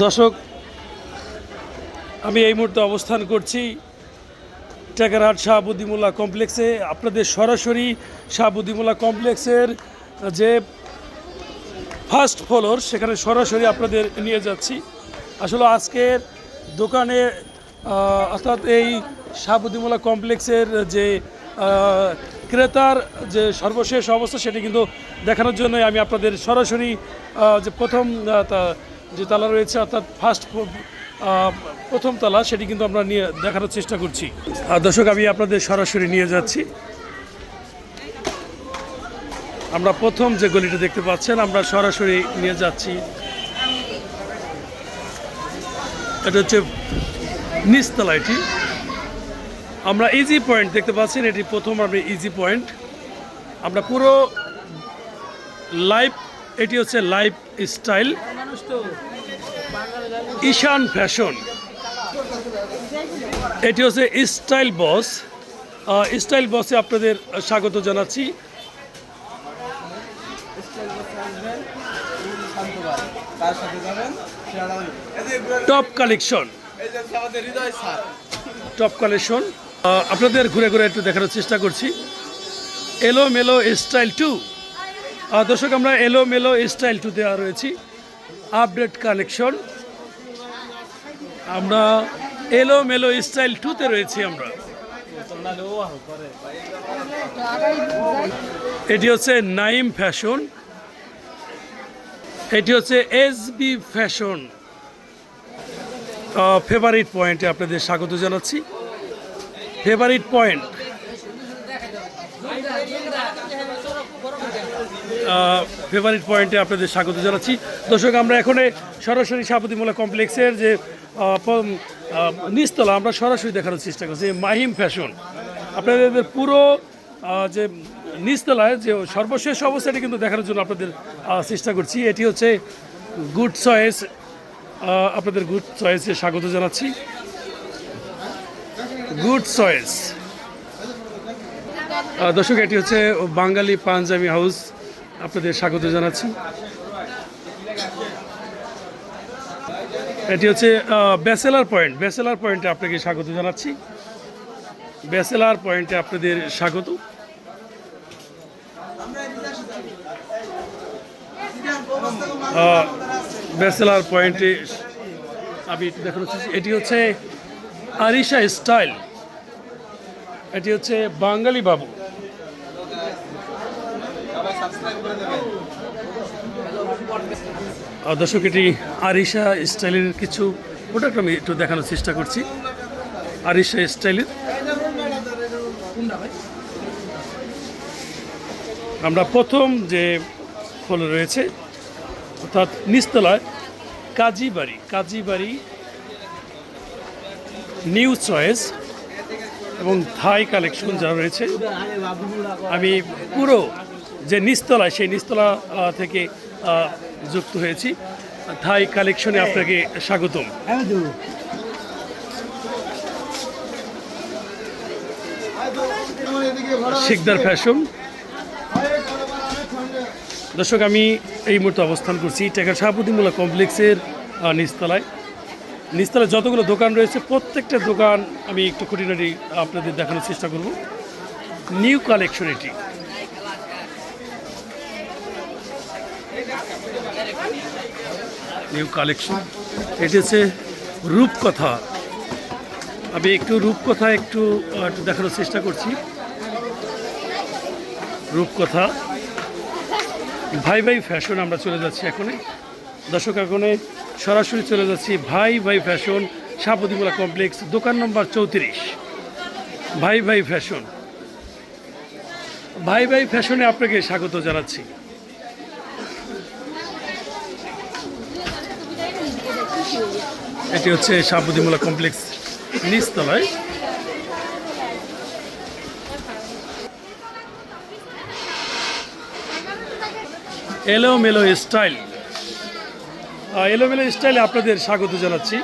দর্শক, আমি এই মুহূর্তে অবস্থান করছি টেকারহাট শাহাবুদ্দিমুল্লাহ কমপ্লেক্সে। আপনাদের সরাসরি শাহাবুদ্দিমুল্লাহ কমপ্লেক্সের যে ফার্স্ট ফ্লোর সেখানে সরাসরি আপনাদের নিয়ে যাচ্ছি। আসলে আজকের দোকানে অর্থাৎ এই শাহাবুদ্দিমুল্লাহ কমপ্লেক্সের যে ক্রেতার যে সর্বশেষ অবস্থা সেটি কিন্তু দেখানোর জন্যই আমি আপনাদের সরাসরি যে প্রথম যে তালা রয়েছে অর্থাৎ প্রথম তালা সেটি কিন্তু আমরা নিয়ে দেখানোর চেষ্টা করছি। দর্শক, আমি আপনাদের সরাসরি নিয়ে যাচ্ছি। আমরা প্রথম যে গলিটা দেখতে পাচ্ছেন আমরা সরাসরি নিয়ে যাচ্ছি। এটা হচ্ছে নিচতলা। এটি আমরা ইজি পয়েন্ট দেখতে পাচ্ছেন, এটি প্রথম আমরা ইজি পয়েন্ট। আমরা পুরো লাইভ, এটি হচ্ছে লাইভ স্টাইল ঈশান ফ্যাশন। এটি হচ্ছে স্টাইল বস। স্টাইল বসে আপনাদের স্বাগত জানাচ্ছি। টপ কালেকশন, টপ কালেকশন আপনাদের ঘুরে ঘুরে একটু দেখানোর চেষ্টা করছি। এলো মেলো স্টাইল 2। দর্শক, আমরা এলো মেলো স্টাইল 2 দেওয়া রয়েছি। আপডেট কালেকশন, আমরা এলো মেলো স্টাইল 2-তে রয়েছি আমরা। এটি হচ্ছে নাইম ফ্যাশন। এটি হচ্ছে এসবি ফ্যাশন। ফেভারিট পয়েন্টে আপনাদের স্বাগত জানাচ্ছি। ফেভারিট পয়েন্ট, ফেভারিট পয়েন্টে আপনাদের স্বাগত জানাচ্ছি। দর্শক, আমরা এখন সরাসরি শাহাবুদ্দিমুল্লাহ কমপ্লেক্সের যে নিচতলা আমরা সরাসরি দেখানোর চেষ্টা করছি। মাহিম ফ্যাশন আপনাদের পুরো যে নিচতলায় যে সর্বশেষ অবস্থাটি কিন্তু দেখানোর জন্য আপনাদের চেষ্টা করছি। এটি হচ্ছে গুড চয়েস। আপনাদের গুড চয়েসে স্বাগত জানাচ্ছি। Good choice. দর্শক, এটি হচ্ছে বাঙালি পাঞ্জাবি হাউস। আপনাদের স্বাগত জানাচ্ছি। এটি হচ্ছে ব্যাচেলার পয়েন্ট। ব্যাচেলার পয়েন্টে আপনাকে স্বাগত জানাচ্ছি। ব্যাচেলার পয়েন্টে আপনাদের স্বাগত। ব্যাচেলার পয়েন্টে আমি একটু দেখানোর চেষ্টা। এটি হচ্ছে আরিশা স্টাইল। এটি হচ্ছে বাঙালি বাবু। দর্শক, এটি আরিশা স্টাইলের কিছু প্রোডাক্ট আমি একটু দেখানোর চেষ্টা করছি। আরিশা স্টাইলের আমরা প্রথম যে ফ্লোর রয়েছে অর্থাৎ নিচতলায় কাজীবাড়ি নিউ চয়েস এবং থাই কালেকশন যা রয়েছে, আমি পুরো যে নিচতলায় সেই নিচতলা থেকে যুক্ত হয়েছি। থাই কালেকশনে আপনাকে স্বাগতম। শিকদার ফ্যাশন। দর্শক, আমি এই মুহূর্তে অবস্থান করছি টেকারহাট শাহাবুদ্দিমুল্লাহ কমপ্লেক্সের নিচতলায়। নিচতলায় যতগুলো দোকান রয়েছে প্রত্যেকটা দোকান আমি একটু খুঁটিনাটি আপনাদের দেখানোর চেষ্টা করব। নিউ কালেকশন, এটি নিউ কালেকশন। এটি হচ্ছে রূপকথা। আমি একটু রূপকথা একটু দেখানোর চেষ্টা করছি। রূপকথা ভাই ভাই ফ্যাশন আমরা চলে যাচ্ছি এখনই। দর্শক, এখনে সরাসরি চলে যাচ্ছি ভাই ভাই ফ্যাশন শাহাবুদ্দিমুল্লাহ কমপ্লেক্স, দোকান নম্বর 34। ভাই ভাই ফ্যাশন। ভাই ভাই ফ্যাশনে আপনাকে স্বাগত জানাচ্ছি। এটি হচ্ছে শাহাবুদ্দিমুল্লাহ কমপ্লেক্স নিচতলায়। এলো মেলো স্টাইল। এলো মেলো স্টাইলে আপনাদের স্বাগত জানাচ্ছি।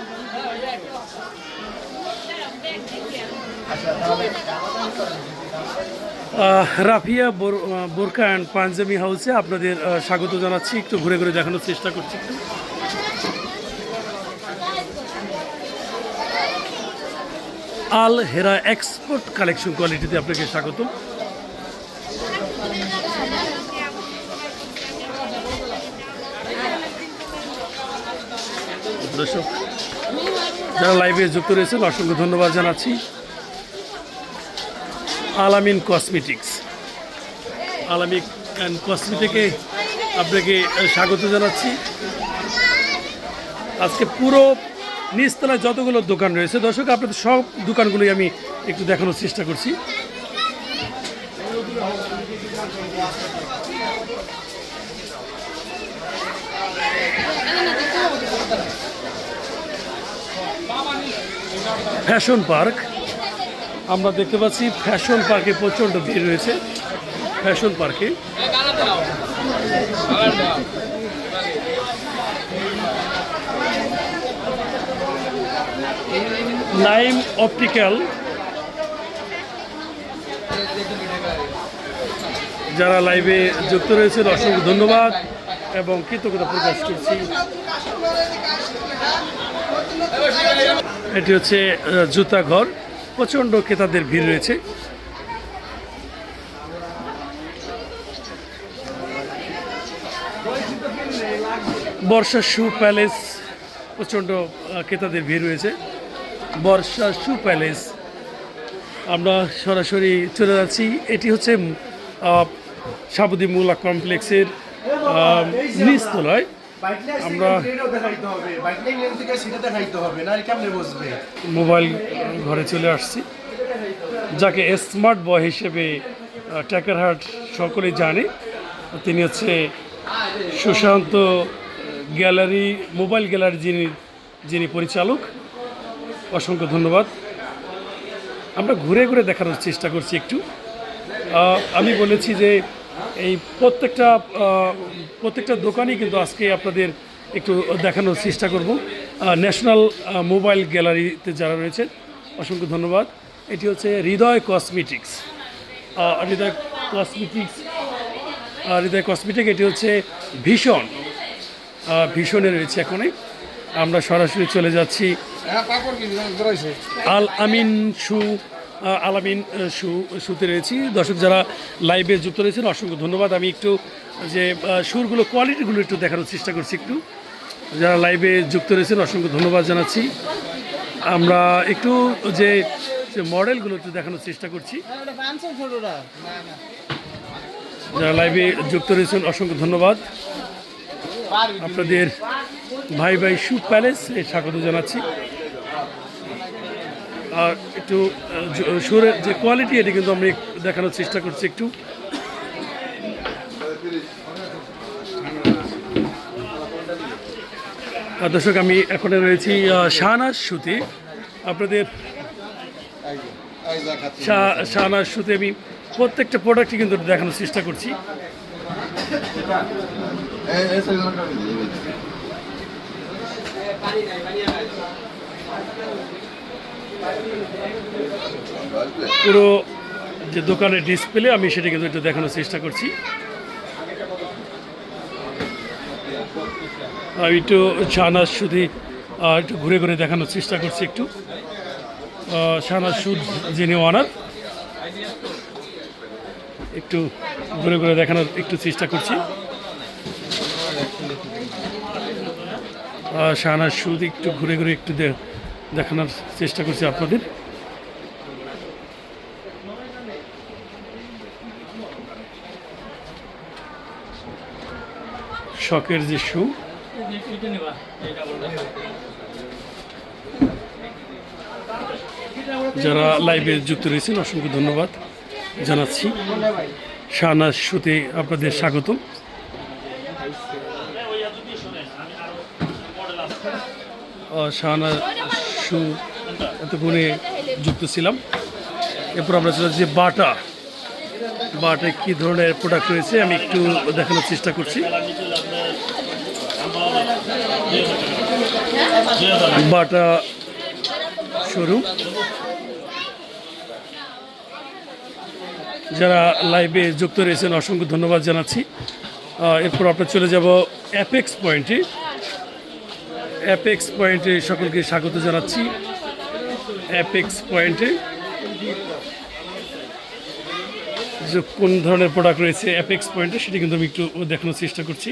রাফিয়া বোরকা অ্যান্ড পাঞ্জাবি হাউসে আপনাদের স্বাগত জানাচ্ছি। একটু ঘুরে ঘুরে দেখানোর চেষ্টা করছি। আল হেরা এক্সপোর্ট কালেকশন কোয়ালিটিতে আপনাকে স্বাগত। দর্শক যারা লাইভে যুক্ত রয়েছেন অসংখ্য ধন্যবাদ জানাচ্ছি। আলামিন কসমেটিক্স, আলামিন অ্যান্ড কসমেটিকে আপনাকে স্বাগত জানাচ্ছি। আজকে পুরো নিচতলায় যতগুলো দোকান রয়েছে দর্শক, আপনাদের সব দোকানগুলোই আমি একটু দেখানোর চেষ্টা করছি। ফ্যাশন পার্ক, আমরা দেখতে পাচ্ছি ফ্যাশন পার্কে প্রচণ্ড ভিড় রয়েছে। ফ্যাশন পার্কে নাইম অপটিক্যাল, যারা লাইভে যুক্ত রয়েছেন অসংখ্য ধন্যবাদ এবং কৃতজ্ঞতা প্রকাশ করছি। এটি হচ্ছে জুতা ঘর, প্রচণ্ড ক্রেতাদের ভিড় রয়েছে। বর্ষা শু প্যালেস, প্রচণ্ড ক্রেতাদের ভিড় রয়েছে। বর্ষা শু প্যালেস, আমরা সরাসরি চলে যাচ্ছি। এটি হচ্ছে সাবুদ্দিন মোল্লা কমপ্লেক্সের নিচতলায়। আমরা মোবাইল ঘরে চলে আসছি, যাকে স্মার্ট বয় হিসেবে টেকারহাট সকলেই জানে। তিনি হচ্ছে সুশান্ত গ্যালারি, মোবাইল গ্যালারি যিনি পরিচালক। অসংখ্য ধন্যবাদ। আমরা ঘুরে ঘুরে দেখানোর চেষ্টা করছি একটু। আমি বলেছি যে এই প্রত্যেকটা দোকানই কিন্তু আজকে আপনাদের একটু দেখানোর চেষ্টা করব। ন্যাশনাল মোবাইল গ্যালারিতে যারা রয়েছেন অসংখ্য ধন্যবাদ। এটি হচ্ছে হৃদয় কসমেটিক্স, হৃদয় কসমেটিক। এটি হচ্ছে ভীষণে রয়েছে এখনই। আমরা সরাসরি চলে যাচ্ছি আলামিন শুতে রয়েছি। দর্শক যারা লাইভে যুক্ত রয়েছেন অসংখ্য ধন্যবাদ। আমি একটু যে শুরগুলো কোয়ালিটিগুলো একটু দেখানোর চেষ্টা করছি একটু। যারা লাইভে যুক্ত রয়েছেন অসংখ্য ধন্যবাদ জানাচ্ছি। আমরা একটু যে মডেলগুলো একটু দেখানোর চেষ্টা করছি। যারা লাইভে যুক্ত রয়েছেন অসংখ্য ধন্যবাদ। আপনাদের ভাই শু প্যালেস স্বাগত জানাচ্ছি। আর একটু সুরের যে কোয়ালিটি এটি কিন্তু আমরা দেখানোর চেষ্টা করছি একটু। দর্শক আমি এখন রয়েছি শাহনাজ শুতে। আপনাদের শাহনাজ শুতে আমি প্রত্যেকটা প্রোডাক্টই কিন্তু দেখানোর চেষ্টা করছি। পুরো যে দোকানের ডিসপ্লে আমি সেটা কিন্তু একটু দেখানোর চেষ্টা করছি। আমি একটু শাহনাজ শুধু একটু ঘুরে ঘুরে দেখানোর চেষ্টা করছি একটু। শাহনাজ সুদ যিনি ওনার, একটু ঘুরে ঘুরে দেখানোর একটু চেষ্টা করছি। শাহনাজ সুদ একটু ঘুরে ঘুরে একটু দেখানোর চেষ্টা করছি আপনাদের। শখের যে শু, যারা লাইভে যুক্ত রয়েছেন অসংখ্য ধন্যবাদ জানাচ্ছি। শাহনাজ শুতে আপনাদের স্বাগত। শাহনাজ শু এতক্ষণে যুক্ত ছিলাম। এরপর আমরা চলে যাচ্ছি বাটায় কী ধরনের প্রোডাক্ট রয়েছে আমি একটু দেখানোর চেষ্টা করছি। বাটা শোরুম, যারা লাইভে যুক্ত রয়েছেন অসংখ্য ধন্যবাদ জানাচ্ছি। এরপর আমরা চলে যাব অ্যাপেক্স পয়েন্টে সকলকে স্বাগত জানাচ্ছি। অ্যাপেক্স পয়েন্টে যে কোন ধরনের প্রোডাক্ট রয়েছে অ্যাপেক্স পয়েন্টে সেটি কিন্তু আমি একটু দেখানোর চেষ্টা করছি।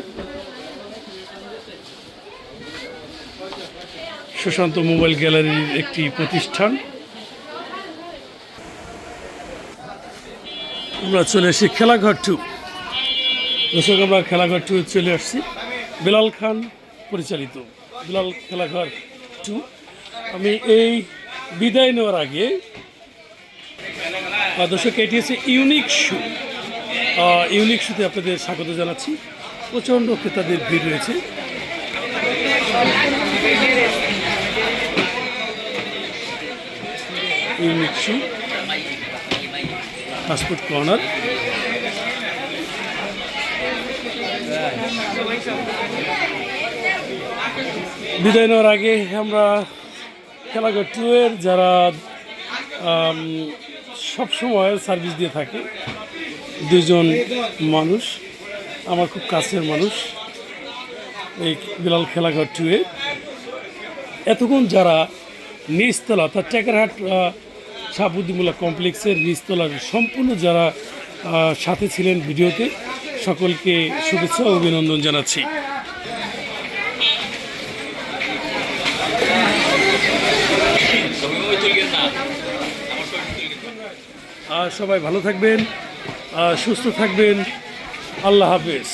সুশান্ত মোবাইল গ্যালারির একটি প্রতিষ্ঠান। আমরা চলে আসি খেলাঘর 2। দর্শক, আমরা খেলাঘর 2 চলে আসছি। বেলাল খান পরিচালিত বেলাল খেলাঘর 2। আমি এই বিদায় নেওয়ার আগে দর্শক, এটি হচ্ছে ইউনিক শু। ইউনিক শুতে আপনাদের স্বাগত জানাচ্ছি। প্রচণ্ড ক্রেতাদের ভিড় রয়েছে। ইউনিক শু ফাস্টফুড কর্নার। বিদায় নেওয়ার আগে আমরা খেলাঘর 2 এর যারা সবসময় সার্ভিস দিয়ে থাকে দুজন মানুষ, আমার খুব কাছের মানুষ, এই বেলাল খেলাঘর 2 এ এতক্ষণ যারা নিচতলা অর্থাৎ টেকারহাট শাহাবুদ্দিমুল্লাহ কমপ্লেক্সের নিচতলার সম্পূর্ণ যারা সাথে ছিলেন ভিডিওতে, সকলকে শুভেচ্ছা ও অভিনন্দন জানাচ্ছি। সবাই ভালো থাকবেন, সুস্থ থাকবেন। আল্লাহ হাফেজ।